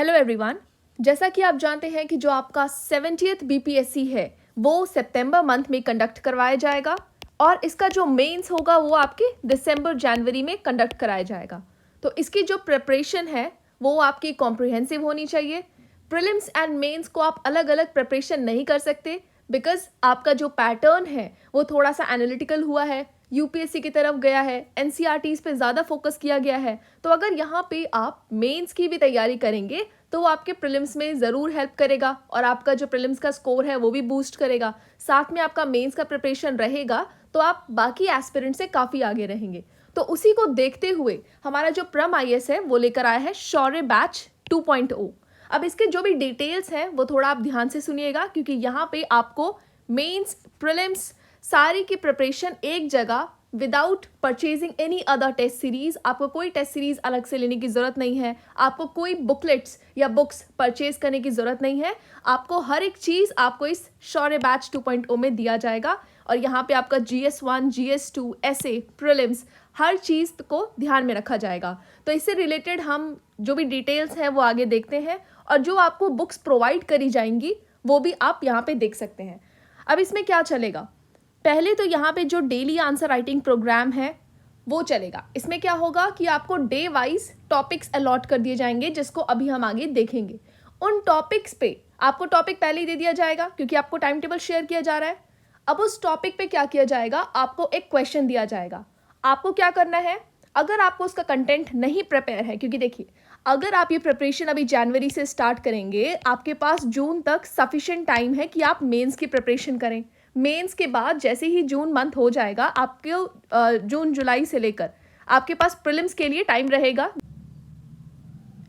Hello everyone. जैसा कि आप जानते हैं कि जो आपका 70th बीपीएससी है वो सितंबर मंथ में कंडक्ट करवाया जाएगा और इसका जो मेंस होगा वो आपके दिसंबर जनवरी में कंडक्ट कराया जाएगा। तो इसकी जो प्रिपरेशन है वो आपकी कॉम्प्रिहेंसिव होनी चाहिए। प्रीलिम्स एंड मेंस को आप अलग अलग प्रिपरेशन नहीं कर सकते बिकॉज आपका जो पैटर्न है वो थोड़ा सा एनालिटिकल हुआ है, यूपीएससी की तरफ गया है, एनसीईआरटीज पे ज़्यादा फोकस किया गया है। तो अगर यहाँ पे आप मेंस की भी तैयारी करेंगे तो वो आपके प्रीलिम्स में ज़रूर हेल्प करेगा और आपका जो प्रीलिम्स का स्कोर है वो भी बूस्ट करेगा। साथ में आपका मेंस का प्रिपरेशन रहेगा तो आप बाकी एस्पिरेंट से काफ़ी आगे रहेंगे। तो उसी को देखते हुए हमारा जो प्रम आईएएस है वो लेकर आया है शौर्य बैच 2.0। अब इसके जो भी डिटेल्स हैं वो थोड़ा आप ध्यान से सुनिएगा क्योंकि यहाँ पे आपको मेंस प्रीलिम्स सारी की प्रिपरेशन एक जगह without purchasing any other test series, आपको कोई टेस्ट सीरीज अलग से लेने की ज़रूरत नहीं है, आपको कोई बुकलेट्स या बुक्स परचेज करने की ज़रूरत नहीं है। आपको हर एक चीज़ आपको इस शौर्य बैच 2.0 में दिया जाएगा और यहाँ पे आपका GS1, GS2, ऐसे प्रीलिम्स हर चीज़ को ध्यान में रखा जाएगा। तो इससे रिलेटेड हम जो भी डिटेल्स हैं वो आगे देखते हैं और जो आपको बुक्स प्रोवाइड करी जाएंगी वो भी आप यहाँ पे देख सकते हैं। अब इसमें क्या चलेगा, पहले तो यहाँ पे जो डेली आंसर राइटिंग प्रोग्राम है वो चलेगा। इसमें क्या होगा कि आपको डे वाइज टॉपिक्स अलॉट कर दिए जाएंगे जिसको अभी हम आगे देखेंगे। उन टॉपिक्स पे आपको टॉपिक पहले ही दे दिया जाएगा क्योंकि आपको टाइम टेबल शेयर किया जा रहा है। अब उस टॉपिक पे क्या किया जाएगा, आपको एक क्वेश्चन दिया जाएगा। आपको क्या करना है, अगर आपको उसका कंटेंट नहीं प्रिपेयर है, क्योंकि देखिए अगर आप ये प्रिपरेशन अभी जनवरी से स्टार्ट करेंगे आपके पास जून तक सफिशिएंट टाइम है कि आप मेंस की प्रिपरेशन करें। मेंस के बाद जैसे ही जून मंथ हो जाएगा आपके जून जुलाई से लेकर आपके पास प्रीलिम्स के लिए टाइम रहेगा।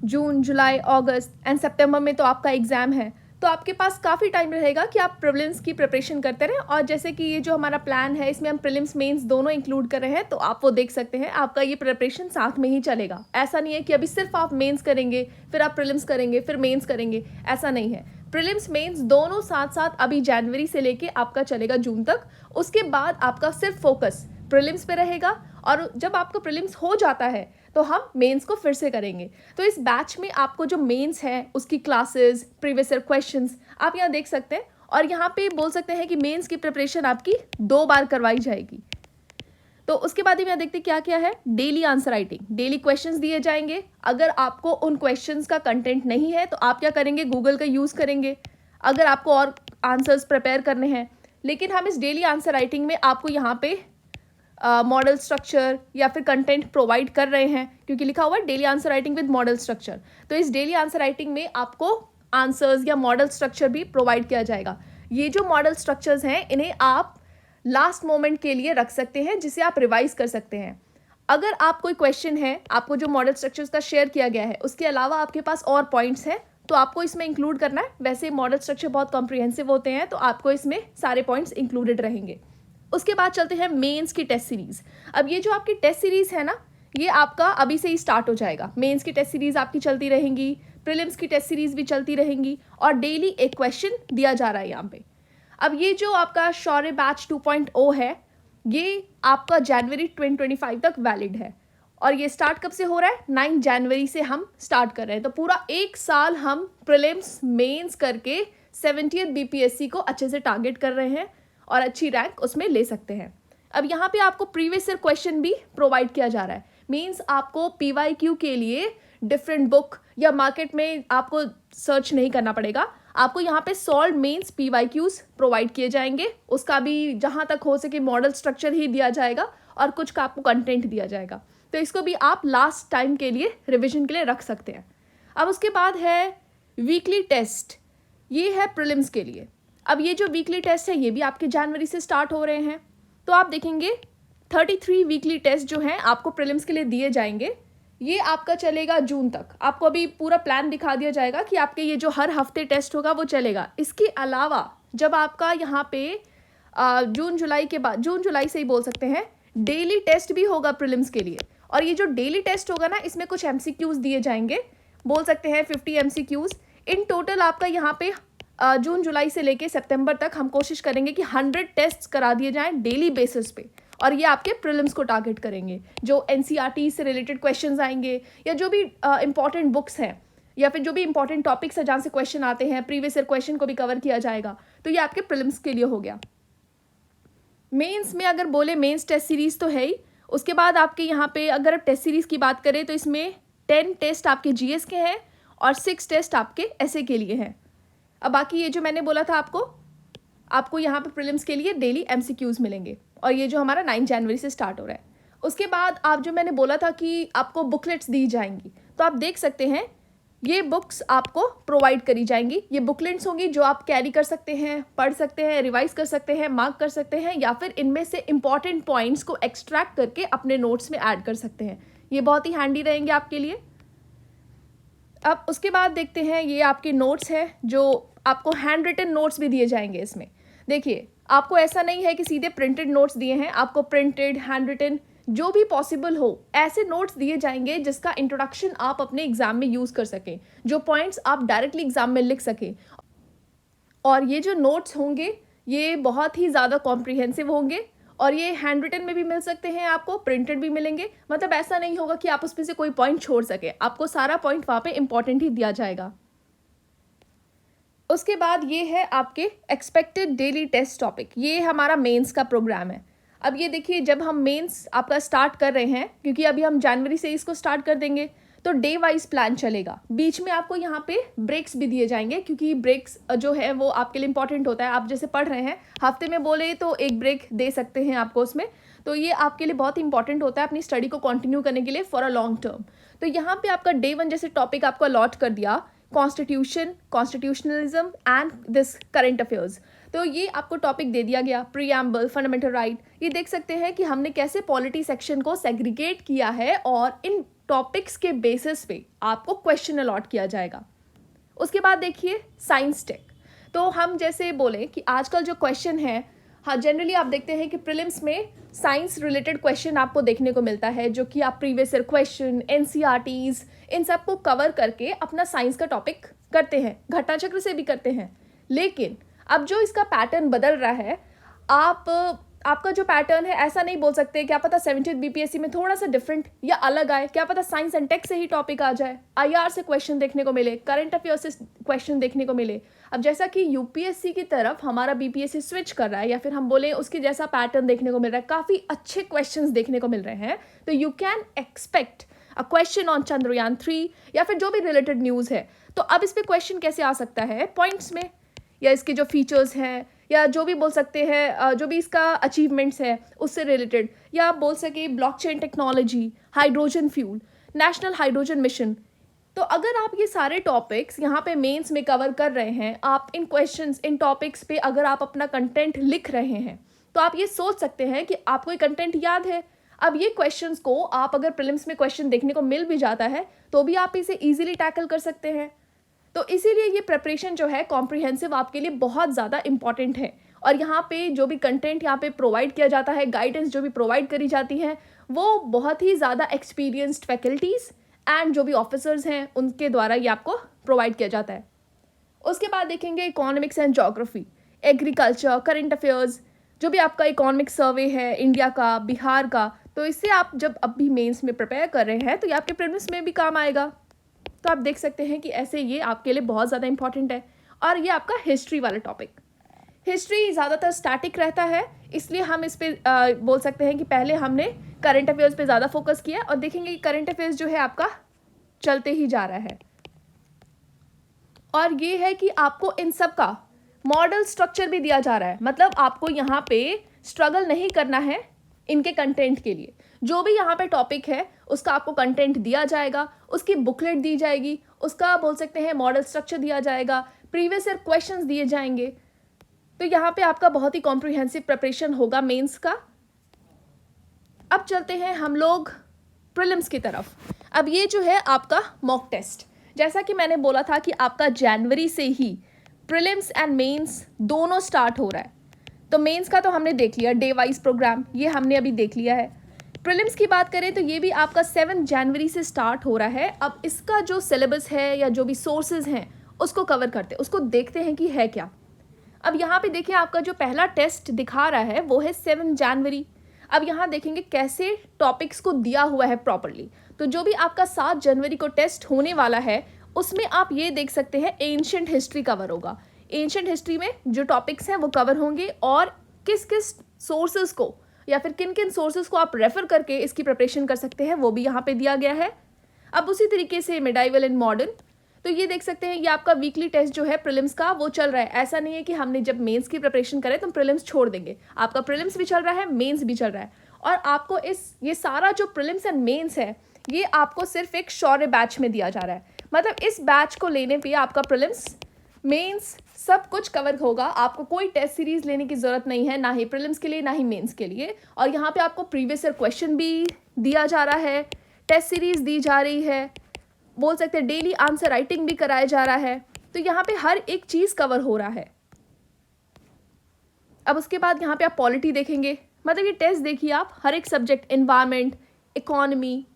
जून, जुलाई, अगस्त एंड सितंबर में तो आपका एग्जाम है, तो आपके पास काफ़ी टाइम रहेगा कि आप प्रीलिम्स की प्रिपरेशन करते रहें। और जैसे कि ये जो हमारा प्लान है इसमें हम प्रीलिम्स मेंस दोनों इंक्लूड कर रहे हैं तो आप वो देख सकते हैं, आपका ये प्रिपरेशन साथ में ही चलेगा। ऐसा नहीं है कि अभी सिर्फ आप मेंस करेंगे फिर आप प्रीलिम्स करेंगे फिर मेंस करेंगे, ऐसा नहीं है। प्रीलिम्स मेंस दोनों साथ साथ अभी जनवरी से लेके आपका चलेगा जून तक। उसके बाद आपका सिर्फ फोकस प्रीलिम्स पे रहेगा और जब आपका प्रीलिम्स हो जाता है तो हम मेंस को फिर से करेंगे। तो इस बैच में आपको जो मेंस है उसकी क्लासेस, प्रीवियस ईयर क्वेश्चंस आप यहाँ देख सकते हैं और यहाँ पे बोल सकते हैं कि मेंस की प्रिपरेशन आपकी 2 बार करवाई जाएगी। तो उसके बाद ही मैं देखते क्या क्या है, daily answer writing, daily questions दिए जाएंगे। अगर आपको उन क्वेश्चंस का कंटेंट नहीं है तो आप क्या करेंगे, गूगल का यूज़ करेंगे अगर आपको और आंसर्स प्रिपेयर करने हैं। लेकिन हम इस डेली आंसर राइटिंग में आपको यहाँ पे मॉडल स्ट्रक्चर या फिर कंटेंट प्रोवाइड कर रहे हैं क्योंकि लिखा हुआ है daily answer writing with model structure. तो इस डेली आंसर राइटिंग में आपको आंसर्स या मॉडल स्ट्रक्चर भी प्रोवाइड किया जाएगा। ये जो मॉडल स्ट्रक्चर्स हैं इन्हें आप लास्ट मोमेंट के लिए रख सकते हैं जिसे आप रिवाइज कर सकते हैं। अगर आप कोई क्वेश्चन है, आपको जो मॉडल स्ट्रक्चर्स का शेयर किया गया है उसके अलावा आपके पास और पॉइंट्स हैं तो आपको इसमें इंक्लूड करना है। वैसे मॉडल स्ट्रक्चर बहुत कॉम्प्रिहेंसिव होते हैं तो आपको इसमें सारे पॉइंट्स इंक्लूडेड रहेंगे। उसके बाद चलते हैं मेंस की टेस्ट सीरीज। अब ये जो आपकी टेस्ट सीरीज है ना, ये आपका अभी से ही स्टार्ट हो जाएगा। मेंस की टेस्ट सीरीज आपकी चलती रहेंगी, प्रीलिम्स की टेस्ट सीरीज भी चलती रहेंगी और डेली एक क्वेश्चन दिया जा रहा है यहाँ पे। अब ये जो आपका शौर्य बैच 2.0 है ये आपका जनवरी 2025 तक वैलिड है और ये स्टार्ट कब से हो रहा है, 9 जनवरी से हम स्टार्ट कर रहे हैं। तो पूरा 1 साल हम प्रीलिम्स मेंस करके 70th बीपीएससी को अच्छे से टारगेट कर रहे हैं और अच्छी रैंक उसमें ले सकते हैं। अब यहाँ पे आपको प्रीवियस ईयर क्वेश्चन भी प्रोवाइड किया जा रहा है। मींस आपको PYQ के लिए डिफरेंट बुक या मार्केट में आपको सर्च नहीं करना पड़ेगा। आपको यहाँ पे सॉल्व मेंस PYQs प्रोवाइड किए जाएंगे, उसका भी जहाँ तक हो सके मॉडल स्ट्रक्चर ही दिया जाएगा और कुछ का आपको कंटेंट दिया जाएगा। तो इसको भी आप लास्ट टाइम के लिए रिविजन के लिए रख सकते हैं। अब उसके बाद है वीकली टेस्ट, ये है प्रीलिम्स के लिए। अब ये जो वीकली टेस्ट है ये भी आपके जनवरी से स्टार्ट हो रहे हैं। तो आप देखेंगे 33 वीकली टेस्ट जो हैं आपको प्रीलिम्स के लिए दिए जाएंगे। ये आपका चलेगा जून तक। आपको अभी पूरा प्लान दिखा दिया जाएगा कि आपके ये जो हर हफ्ते टेस्ट होगा वो चलेगा। इसके अलावा जब आपका यहाँ पे जून जुलाई के बाद, जून जुलाई से ही बोल सकते हैं, डेली टेस्ट भी होगा प्रीलिम्स के लिए। और ये जो डेली टेस्ट होगा ना इसमें कुछ MCQs दिए जाएंगे, बोल सकते हैं 50 MCQs इन टोटल। आपका यहाँ पे जून जुलाई से लेके सितंबर तक हम कोशिश करेंगे कि 100 टेस्ट करा दिए जाएं डेली बेसिस पे और ये आपके प्रीलिम्स को टारगेट करेंगे। जो NCERT से रिलेटेड क्वेश्चंस आएंगे या जो भी इंपॉर्टेंट बुक्स हैं या फिर जो भी इंपॉर्टेंट टॉपिक्स है जहाँ से क्वेश्चन आते हैं, प्रीवियस ईयर क्वेश्चन को भी कवर किया जाएगा। तो ये आपके प्रीलिम्स के लिए हो गया। मेंस में अगर बोले, मेंस टेस्ट सीरीज तो है ही, उसके बाद आपके यहाँ पे अगर आप टेस्ट सीरीज की बात करें तो इसमें 10 टेस्ट आपके जीएस के हैं और 6 टेस्ट आपके एसए के लिए हैं। अब बाकी ये जो मैंने बोला था आपको यहाँ पे प्रीलिम्स के लिए डेली एमसीक्यूज मिलेंगे, और ये जो हमारा 9 जनवरी से स्टार्ट हो रहा है। उसके बाद आप जो मैंने बोला था कि आपको बुकलेट्स दी जाएंगी, तो आप देख सकते हैं ये बुक्स आपको प्रोवाइड करी जाएंगी। ये बुकलेट्स होंगी जो आप कैरी कर सकते हैं, पढ़ सकते हैं, रिवाइज कर सकते हैं, मार्क कर सकते हैं, या फिर इनमें से इंपॉर्टेंट पॉइंट्स को एक्सट्रैक्ट करके अपने नोट्स में ऐड कर सकते हैं। ये बहुत ही हैंडी रहेंगे आपके लिए। अब उसके बाद देखते हैं, ये आपके नोट्स हैं जो आपको हैंड रिटन नोट्स भी दिए जाएंगे इसमें। देखिए, आपको ऐसा नहीं है कि सीधे प्रिंटेड नोट्स दिए हैं, आपको प्रिंटेड, हैंड रिटन, जो भी पॉसिबल हो ऐसे नोट्स दिए जाएंगे जिसका इंट्रोडक्शन आप अपने एग्जाम में यूज़ कर सकें, जो पॉइंट्स आप डायरेक्टली एग्जाम में लिख सकें। और ये जो नोट्स होंगे ये बहुत ही ज़्यादा कॉम्प्रिहेंसिव होंगे, और ये हैंड रिटन में भी मिल सकते हैं, आपको प्रिंटेड भी मिलेंगे। मतलब ऐसा नहीं होगा कि आप उसमें से कोई पॉइंट छोड़ सके, आपको सारा पॉइंट वहाँ पे इंपॉर्टेंट ही दिया जाएगा। उसके बाद ये है आपके एक्सपेक्टेड डेली टेस्ट टॉपिक। ये हमारा मेंस का प्रोग्राम है। अब ये देखिए, जब हम मेंस आपका स्टार्ट कर रहे हैं, क्योंकि अभी हम जनवरी से इसको स्टार्ट कर देंगे, तो डे वाइज प्लान चलेगा। बीच में आपको यहाँ पे ब्रेक्स भी दिए जाएंगे, क्योंकि ब्रेक्स जो है वो आपके लिए इंपॉर्टेंट होता है। आप जैसे पढ़ रहे हैं, हफ्ते में बोले तो एक ब्रेक दे सकते हैं आपको उसमें, तो ये आपके लिए बहुत इंपॉर्टेंट होता है अपनी स्टडी को कंटिन्यू करने के लिए फॉर अ लॉन्ग टर्म। तो यहाँ पे आपका डे 1 जैसे टॉपिक आपको अलॉट कर दिया, constitution, constitutionalism and this current affairs. तो ये आपको टॉपिक दे दिया गया, प्रीएम्बल, फंडामेंटल राइट। ये देख सकते हैं कि हमने कैसे पॉलिटी सेक्शन को सेग्रीगेट किया है, और इन टॉपिक्स के बेसिस पे आपको क्वेश्चन अलॉट किया जाएगा। उसके बाद देखिए साइंस टेक। तो हम जैसे बोले कि आजकल जो क्वेश्चन है, हाँ, जनरली आप देखते हैं कि प्रीलिम्स में साइंस रिलेटेड क्वेश्चन आपको देखने को मिलता है, जो कि आप प्रीवियस ईयर क्वेश्चन, एनसीईआरटीज, इन सब को कवर करके अपना साइंस का टॉपिक करते हैं, घटाचक्र से भी करते हैं। लेकिन अब जो इसका पैटर्न बदल रहा है, आपका जो पैटर्न है, ऐसा नहीं बोल सकते, क्या पता 70th बीपीएससी में थोड़ा सा डिफरेंट या अलग आए, क्या पता साइंस एंड टेक से ही टॉपिक आ जाए, आईआर से क्वेश्चन देखने को मिले, करंट अफेयर से क्वेश्चन देखने को मिले। अब जैसा कि यूपीएससी की तरफ हमारा बीपीएससी स्विच कर रहा है, या फिर हम बोले उसके जैसा पैटर्न देखने को मिल रहा है, काफ़ी अच्छे क्वेश्चंस देखने को मिल रहे हैं, तो you can expect a question on Chandrayaan 3 या फिर जो भी रिलेटेड न्यूज़ है। तो अब इस पर क्वेश्चन कैसे आ सकता है, पॉइंट्स में, या इसके जो फीचर्स हैं, या जो भी बोल सकते हैं जो भी इसका अचीवमेंट्स है उससे रिलेटेड, या आप बोल सके blockchain technology, hydrogen fuel, national hydrogen mission. तो अगर आप ये सारे टॉपिक्स यहाँ पे मेंस में कवर कर रहे हैं, आप इन क्वेश्चंस, इन टॉपिक्स पे अगर आप अपना कंटेंट लिख रहे हैं, तो आप ये सोच सकते हैं कि आपको ये कंटेंट याद है। अब ये क्वेश्चंस को आप अगर प्रीलिम्स में क्वेश्चन देखने को मिल भी जाता है, तो भी आप इसे ईजिली टैकल कर सकते हैं। तो इसीलिए ये प्रिपरेशन जो है कॉम्प्रिहेंसिव आपके लिए बहुत ज़्यादा इंपॉर्टेंट है। और यहाँ पे जो भी कंटेंट यहाँ पे प्रोवाइड किया जाता है, गाइडेंस जो भी प्रोवाइड करी जाती है, वो बहुत ही ज़्यादा एक्सपीरियंस्ड फैकल्टीज़ एंड जो भी ऑफिसर्स हैं उनके द्वारा ये आपको प्रोवाइड किया जाता है। उसके बाद देखेंगे economics and geography, agriculture, current affairs, जो भी आपका इकोनॉमिक सर्वे है इंडिया का, बिहार का, तो इससे आप जब अब भी मेंस में प्रिपेयर कर रहे हैं तो ये आपके प्रीलिम्स में भी काम आएगा। तो आप देख सकते हैं कि ऐसे ये आपके लिए बहुत ज़्यादा इंपॉर्टेंट है। और ये आपका हिस्ट्री वाला टॉपिक, हिस्ट्री ज़्यादातर स्टैटिक रहता है, इसलिए हम इस पर बोल सकते हैं कि पहले हमने करंट अफेयर्स पे ज़्यादा फोकस किया, और देखेंगे कि करंट अफेयर्स जो है आपका चलते ही जा रहा है। और ये है कि आपको इन सब का मॉडल स्ट्रक्चर भी दिया जा रहा है, मतलब आपको यहाँ पे स्ट्रगल नहीं करना है इनके कंटेंट के लिए। जो भी यहाँ पे टॉपिक है उसका आपको कंटेंट दिया जाएगा, उसकी बुकलेट दी जाएगी, उसका बोल सकते हैं मॉडल स्ट्रक्चर दिया जाएगा, प्रीवियस ईयर क्वेश्चंस दिए जाएंगे। तो यहाँ पे आपका बहुत ही कॉम्प्रिहेंसिव प्रिपरेशन होगा मेंस का। अब चलते हैं हम लोग प्रीलिम्स की तरफ। अब ये जो है आपका मॉक टेस्ट, जैसा कि मैंने बोला था कि आपका जनवरी से ही प्रीलिम्स एंड मेंस दोनों स्टार्ट हो रहा है। तो मेंस का तो हमने देख लिया, डे वाइज प्रोग्राम ये हमने अभी देख लिया है। प्रीलिम्स की बात करें तो ये भी आपका 7 जनवरी से स्टार्ट हो रहा है। अब इसका जो सिलेबस है या जो भी सोर्सेज हैं उसको कवर करते हैं, उसको देखते हैं कि है क्या। अब यहाँ पे देखिए आपका जो पहला टेस्ट दिखा रहा है वो है 7 जनवरी। अब यहाँ देखेंगे कैसे टॉपिक्स को दिया हुआ है प्रॉपरली। तो जो भी आपका 7 जनवरी को टेस्ट होने वाला है उसमें आप ये देख सकते हैं एंशिएंट हिस्ट्री कवर होगा। एंशिएंट हिस्ट्री में जो टॉपिक्स हैं वो कवर होंगे और किस किस सोर्सेज को या फिर किन किन सोर्सेज को आप रेफर करके इसकी प्रिपरेशन कर सकते हैं वो भी यहाँ पे दिया गया है। अब उसी तरीके से मिडाइवल एंड मॉडर्न, तो ये देख सकते हैं ये आपका वीकली टेस्ट जो है प्रीलिम्स का वो चल रहा है। ऐसा नहीं है कि हमने जब मेंस की प्रिपरेशन करे तो प्रीलिम्स छोड़ देंगे, आपका प्रीलिम्स भी चल रहा है, मेंस भी चल रहा है। और आपको ये सारा जो प्रीलिम्स एंड मेंस है ये आपको सिर्फ एक शौर्य बैच में दिया जा रहा है। मतलब इस बैच को लेने पे आपका प्रीलिम्स मेंस सब कुछ कवर होगा। आपको कोई टेस्ट सीरीज लेने की ज़रूरत नहीं है, ना ही प्रीलिम्स के लिए ना ही मेंस के लिए। और यहाँ पे आपको प्रीवियस ईयर क्वेश्चन भी दिया जा रहा है, टेस्ट सीरीज दी जा रही है, बोल सकते हैं डेली आंसर राइटिंग भी कराया जा रहा है। तो यहाँ पे हर एक चीज़ कवर हो रहा है। अब उसके बाद यहाँ पे आप पॉलिटी देखेंगे, मतलब ये टेस्ट देखिए आप, हर एक subject, environment, economy,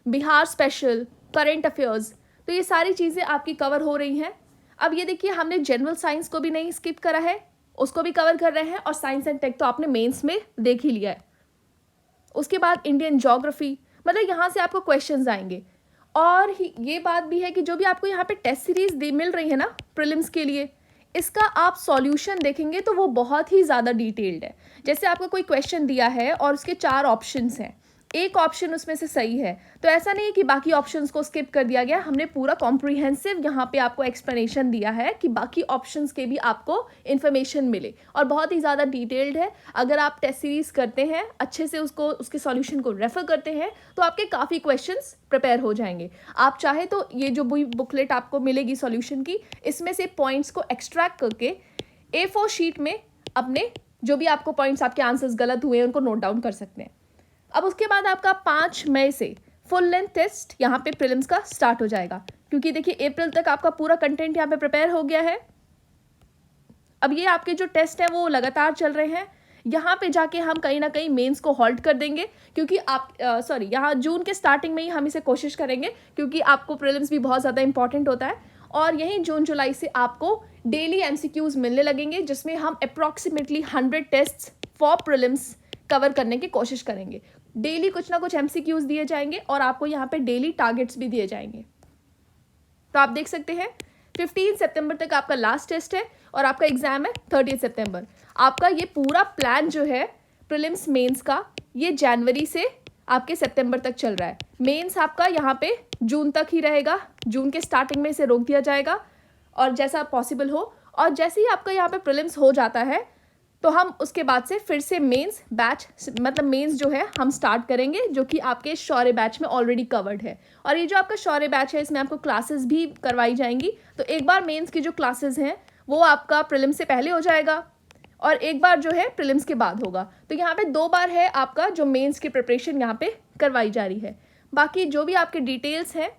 Bihar special, current affairs, तो ये सारी चीज़ें आपकी कवर हो रही हैं। अब ये देखिए हमने जनरल साइंस को भी नहीं स्किप करा है, उसको भी कवर कर रहे हैं। और साइंस एंड टेक तो आपने मेंस में देख ही लिया है। उसके बाद इंडियन ज्योग्राफी, मतलब यहाँ से आपको क्वेश्चंस आएंगे। और ये बात भी है कि जो भी आपको यहाँ पे टेस्ट सीरीज मिल रही है ना प्रीलिम्स के लिए, इसका आप सॉल्यूशन देखेंगे तो वो बहुत ही ज़्यादा डिटेल्ड है। जैसे आपको कोई क्वेश्चन दिया है और उसके 4 ऑप्शंस हैं, एक ऑप्शन उसमें से सही है, तो ऐसा नहीं है कि बाकी ऑप्शंस को स्किप कर दिया गया। हमने पूरा कॉम्प्रिहेंसिव यहाँ पे आपको एक्सप्लेनेशन दिया है कि बाकी ऑप्शंस के भी आपको इन्फॉर्मेशन मिले, और बहुत ही ज़्यादा डिटेल्ड है। अगर आप टेस्ट सीरीज करते हैं अच्छे से, उसके सॉल्यूशन को रेफर करते हैं, तो आपके काफ़ी क्वेश्चंस प्रिपेयर हो जाएंगे। आप चाहे तो ये जो बुकलेट आपको मिलेगी सॉल्यूशन की, इसमें से पॉइंट्स को एक्सट्रैक्ट करके A4 शीट में अपने जो भी आपको पॉइंट्स, आपके आंसर्स गलत हुए हैं, उनको नोट डाउन कर सकते हैं। अब उसके बाद आपका 5 मई से फुल लेंथ टेस्ट यहाँ पे प्रीलिम्स का स्टार्ट हो जाएगा, क्योंकि देखिए अप्रैल तक आपका पूरा कंटेंट यहाँ पे प्रिपेयर हो गया है। अब ये आपके जो टेस्ट है वो लगातार चल रहे हैं। यहाँ पे जाके हम कहीं ना कहीं मेंस को हॉल्ट कर देंगे, क्योंकि आप यहाँ जून के स्टार्टिंग में ही हम इसे कोशिश करेंगे, क्योंकि आपको प्रीलिम्स भी बहुत ज़्यादा इंपॉर्टेंट होता है। और यहीं जून जुलाई से आपको डेली MCQs मिलने लगेंगे, जिसमें हम approximately 100 test for prelims cover करने की कोशिश करेंगे। डेली कुछ ना कुछ MCQs दिए जाएंगे और आपको यहाँ पे डेली टारगेट्स भी दिए जाएंगे। तो आप देख सकते हैं 15 सितंबर तक आपका लास्ट टेस्ट है और आपका एग्जाम है 30 सितंबर। आपका ये पूरा प्लान जो है प्रीलिम्स मेंस का, ये जनवरी से आपके सितंबर तक चल रहा है। मेंस आपका यहाँ पे जून तक ही रहेगा, जून के स्टार्टिंग में इसे रोक दिया जाएगा और जैसा पॉसिबल हो। और जैसे ही आपका यहाँ पे प्रीलिम्स हो जाता है तो हम उसके बाद से फिर से मेंस बैच, मतलब मेंस जो है हम स्टार्ट करेंगे, जो कि आपके शौर्य बैच में ऑलरेडी कवर्ड है। और ये जो आपका शौर्य बैच है इसमें आपको क्लासेस भी करवाई जाएंगी। तो एक बार मेंस की जो क्लासेस हैं वो आपका प्रीलिम्स से पहले हो जाएगा और एक बार जो है प्रीलिम्स के बाद होगा। तो यहाँ पे 2 बार है आपका जो मेंस की प्रिपरेशन यहाँ पे करवाई जा रही है। बाकी जो भी आपके डिटेल्स हैं,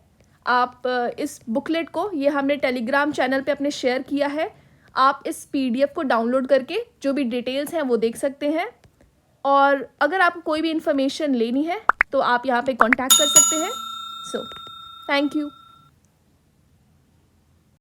आप इस बुकलेट को, ये हमने टेलीग्राम चैनल पे अपने शेयर किया है, आप इस PDF को डाउनलोड करके जो भी डिटेल्स हैं वो देख सकते हैं। और अगर आपको कोई भी इन्फॉर्मेशन लेनी है तो आप यहाँ पे कांटेक्ट कर सकते हैं। So thank you.